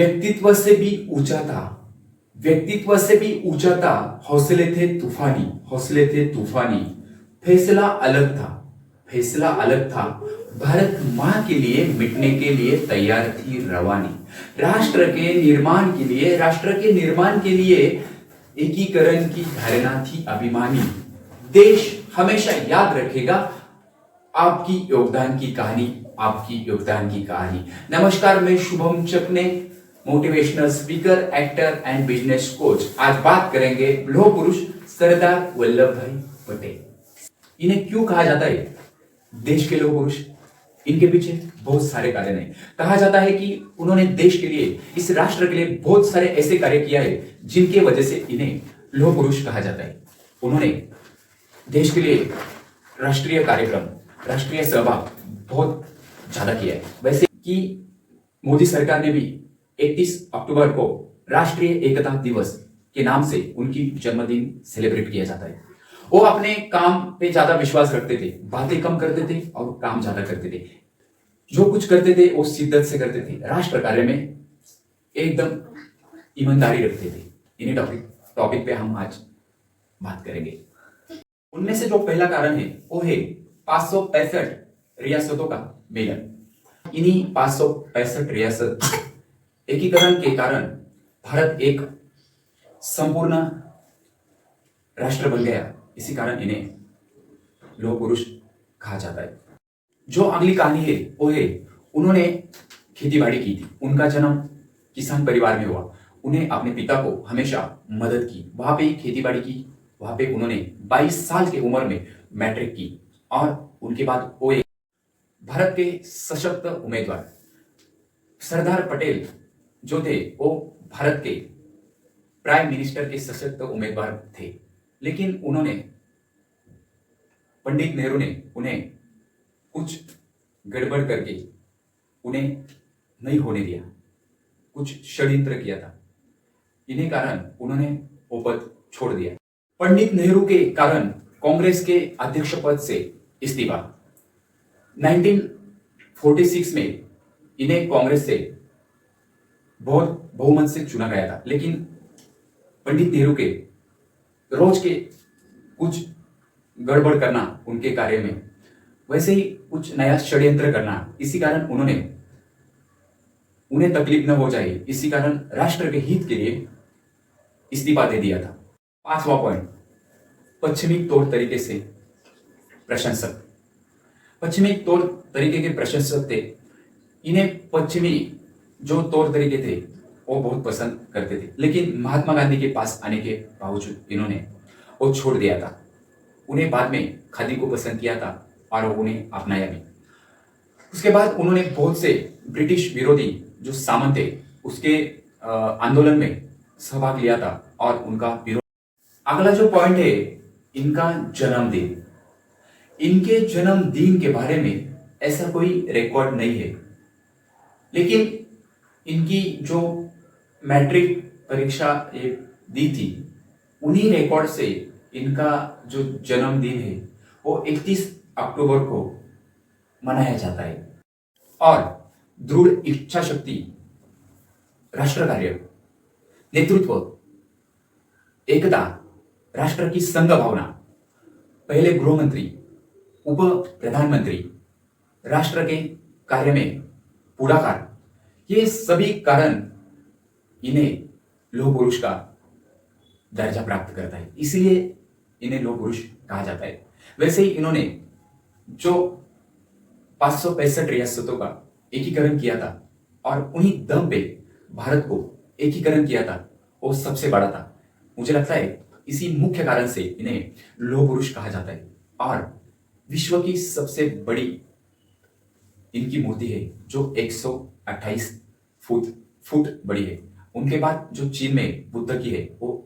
व्यक्तित्व से भी ऊंचा था, व्यक्तित्व से भी ऊंचा था। हौसले थे तूफानी, हौसले थे तूफानी। फैसला अलग था, फैसला अलग था। भारत मां के लिए मिटने के लिए तैयार थी रवानी। राष्ट्र के निर्माण के लिए, राष्ट्र के निर्माण के लिए एकीकरण की धारणा थी अभिमानी। देश हमेशा याद रखेगा आपकी योगदान की कहानी, आपकी योगदान की कहानी। नमस्कार, मैं Shubham Chakne, motivational speaker, actor and business coach. आज बात करेंगे लौह पुरुष सरदार वल्लभ भाई पटेल। इन्हें क्यों कहा जाता है देश के लौह पुरुष? इनके पीछे बहुत सारे कारण हैं। कहा जाता है कि उन्होंने देश के लिए, इस राष्ट्र के लिए बहुत सारे ऐसे कार्य किया है जिनके वजह से इन्हें लौह पुरुष कहा जाता है। उन्होंने देश के लिए राष्ट्रीय कार्यक्रम, राष्ट्रीय सहभाग बहुत ज्यादा किया है। वैसे कि मोदी सरकार ने भी 31 अक्टूबर को राष्ट्रीय एकता दिवस के नाम से उनकी जन्मदिन सेलिब्रेट किया जाता है। वो अपने काम पे ज्यादा विश्वास रखते थे, बातें कम करते थे और काम ज्यादा करते थे। जो कुछ करते थे वो शिद्दत से करते थे, राष्ट्र कार्य में एकदम ईमानदारी रखते थे। इन्हीं टॉपिक पे हम आज बात करेंगे। उनमें से जो पहला कारण है वो है 565 रियासतों का मिलन। इन्हीं 565 रियासत एकीकरण के कारण भारत एक संपूर्ण राष्ट्र बन गया। इसी कारण इन्हें लौह पुरुष कहा जाता है। जो अगली कहानी है वो है, उन्होंने खेती बाड़ी की थी। उनका जन्म किसान परिवार में हुआ। उन्हें अपने पिता को हमेशा मदद की, वहां पे खेती बाड़ी की। वहां पे उन्होंने 22 साल की उम्र में मैट्रिक की और उनके बाद वो एक भारत के सशक्त उम्मीदवार सरदार पटेल जो थे वो भारत के प्राइम मिनिस्टर के सशक्त उम्मीदवार थे। लेकिन उन्होंने, पंडित नेहरू ने उन्हें कुछ गड़बड़ करके उन्हें नहीं होने दिया, कुछ षड्यंत्र किया था। इन्हीं कारण उन्होंने वो पद छोड़ दिया। पंडित नेहरू के कारण कांग्रेस के अध्यक्ष पद से इस्तीफा। 1946 में इन्हें कांग्रेस से बहुत बहुमत से चुना गया था। लेकिन पंडित नेहरू के रोज के कुछ गड़बड़ करना उनके कार्य में, वैसे ही कुछ नया षड्यंत्र करना, इसी कारण उन्हें तकलीफ न हो जाए, इसी कारण राष्ट्र के हित के लिए इस्तीफा दे दिया था। 5वां पॉइंट, पश्चिमी तौर तरीके से प्रशंसक। पश्चिमी तौर तरीके के प्रशंसक थे। इन्हें पश्चिमी जो तौर तरीके थे वो बहुत पसंद करते थे। लेकिन महात्मा गांधी के पास आने के बावजूद इन्होंने वो छोड़ दिया था। उन्हें बाद में खादी को पसंद किया था और उन्हें अपनाया भी। उसके बाद उन्होंने बहुत से ब्रिटिश विरोधी जो सामंत थे उसके आंदोलन में सहभाग लिया था और उनका विरोध। अगला जो पॉइंट है, इनका जन्मदिन। इनके जन्मदिन के बारे में ऐसा कोई रिकॉर्ड नहीं है, लेकिन इनकी जो मैट्रिक परीक्षा दी थी उन्हीं रिकॉर्ड से इनका जो जन्मदिन है वो 31 अक्टूबर को मनाया जाता है। और दृढ़ इच्छा शक्ति, राष्ट्र कार्य, नेतृत्व, एकता, राष्ट्र की संघ भावना, पहले गृह मंत्री, उप प्रधानमंत्री, राष्ट्र के कार्य में पुढाकार, ये सभी कारण इन्हें लौह पुरुष का दर्जा प्राप्त करता है। इसलिए इन्हें लौह पुरुष कहा जाता है। वैसे ही इन्होंने जो 565 रियासतों का एकीकरण किया था और उन्हीं दम पे भारत को एकीकरण किया था, वो सबसे बड़ा था। मुझे लगता है इसी मुख्य कारण से इन्हें लौह पुरुष कहा जाता है। और विश्व की सबसे बड़ी इनकी मूर्ति है जो 128 फुट बड़ी है। उनके बाद जो चीन में बुद्ध की है वो